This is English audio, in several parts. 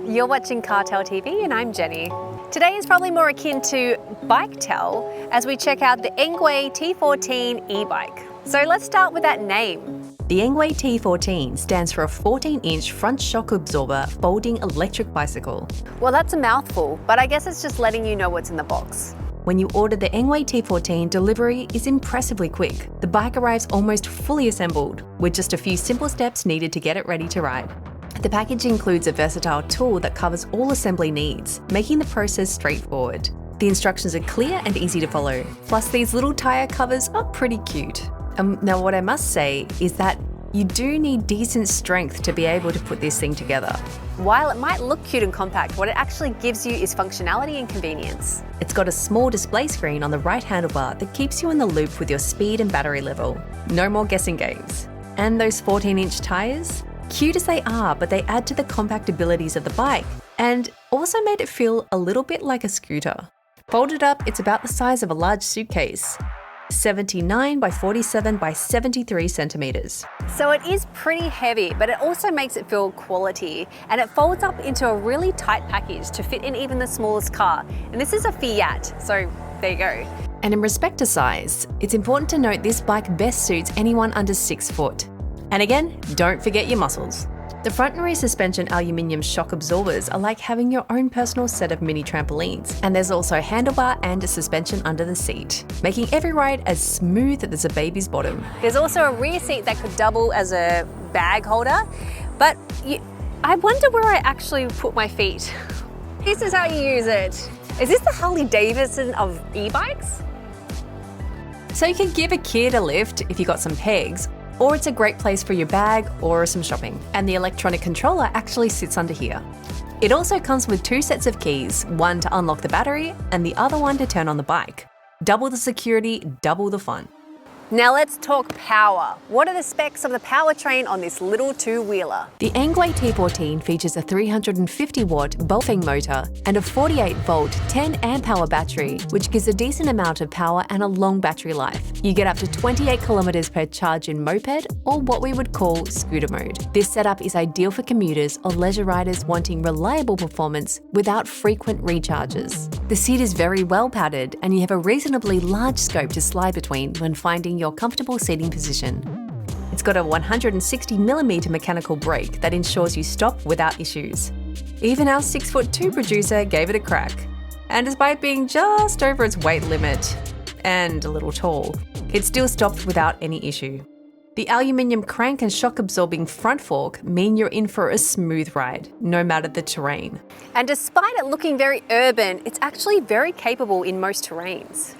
You're watching CarTell TV and I'm Jenny. Today is probably more akin to bike-tell as we check out the Engwe T14 e-bike. So let's start with that name. The Engwe T14 stands for a 14-inch front shock absorber folding electric bicycle. Well, that's a mouthful, but I guess it's just letting you know what's in the box. When you order the Engwe T14, delivery is impressively quick. The bike arrives almost fully assembled, with just a few simple steps needed to get it ready to ride. The package includes a versatile tool that covers all assembly needs, making the process straightforward. The instructions are clear and easy to follow. Plus, these little tyre covers are pretty cute. Now, what I must say is that you do need decent strength to be able to put this thing together. While it might look cute and compact, what it actually gives you is functionality and convenience. It's got a small display screen on the right handlebar that keeps you in the loop with your speed and battery level. No more guessing games. And those 14-inch tyres? Cute as they are, but they add to the compact abilities of the bike and also made it feel a little bit like a scooter. Folded up, it's about the size of a large suitcase. 79 by 47 by 73 centimeters. So it is pretty heavy, but it also makes it feel quality, and it folds up into a really tight package to fit in even the smallest car. And this is a Fiat, so there you go. And in respect to size, it's important to note this bike best suits anyone under 6 foot. And again, don't forget your muscles. The front and rear suspension aluminium shock absorbers are like having your own personal set of mini trampolines. And there's also a handlebar and a suspension under the seat, making every ride as smooth as a baby's bottom. There's also a rear seat that could double as a bag holder, but I wonder where I actually put my feet. This is how you use it. Is this the Harley Davidson of e-bikes? So you can give a kid a lift if you got some pegs, or it's a great place for your bag or some shopping. And the electronic controller actually sits under here. It also comes with 2 sets of keys, one to unlock the battery and the other one to turn on the bike. Double the security, double the fun. Now let's talk power. What are the specs of the Powertrain on this little two-wheeler? The Engwe T14 features a 350-watt Bofeng motor and a 48-volt 10-amp-hour battery, which gives a decent amount of power and a long battery life. You get up to 28 kilometers per charge in moped, or what we would call scooter mode. This setup is ideal for commuters or leisure riders wanting reliable performance without frequent recharges. The seat is very well padded, and you have a reasonably large scope to slide between when finding your comfortable seating position. It's got a 160mm mechanical brake that ensures you stop without issues. Even our 6'2" producer gave it a crack. And despite being just over its weight limit, and a little tall, it still stopped without any issue. The aluminium crank and shock-absorbing front fork mean you're in for a smooth ride, no matter the terrain. And despite it looking very urban, it's actually very capable in most terrains.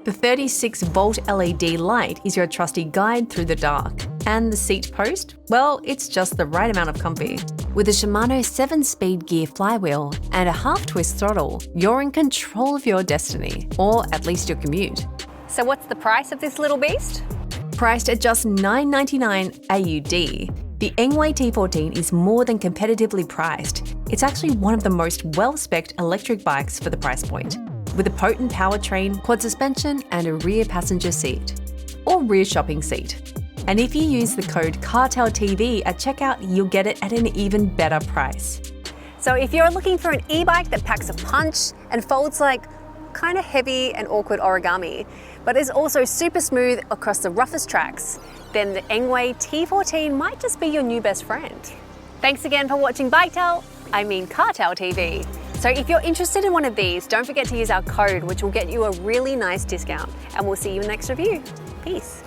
The 36-volt LED light is your trusty guide through the dark. And the seat post? Well, it's just the right amount of comfy. With a Shimano 7-speed gear flywheel and a half-twist throttle, you're in control of your destiny, or at least your commute. So what's the price of this little beast? Priced at just $9.99 AUD, the Engwe T14 is more than competitively priced. It's actually one of the most well-specced electric bikes for the price point, with a potent powertrain, quad suspension, and a rear passenger seat, or rear shopping seat. And if you use the code CarTell.tv at checkout, you'll get it at an even better price. So if you're looking for an e-bike that packs a punch and folds like kind of heavy and awkward origami, but is also super smooth across the roughest tracks, then the Engwe T14 might just be your new best friend. Thanks again for watching CarTell TV. So if you're interested in one of these, don't forget to use our code, which will get you a really nice discount. And we'll see you in the next review. Peace.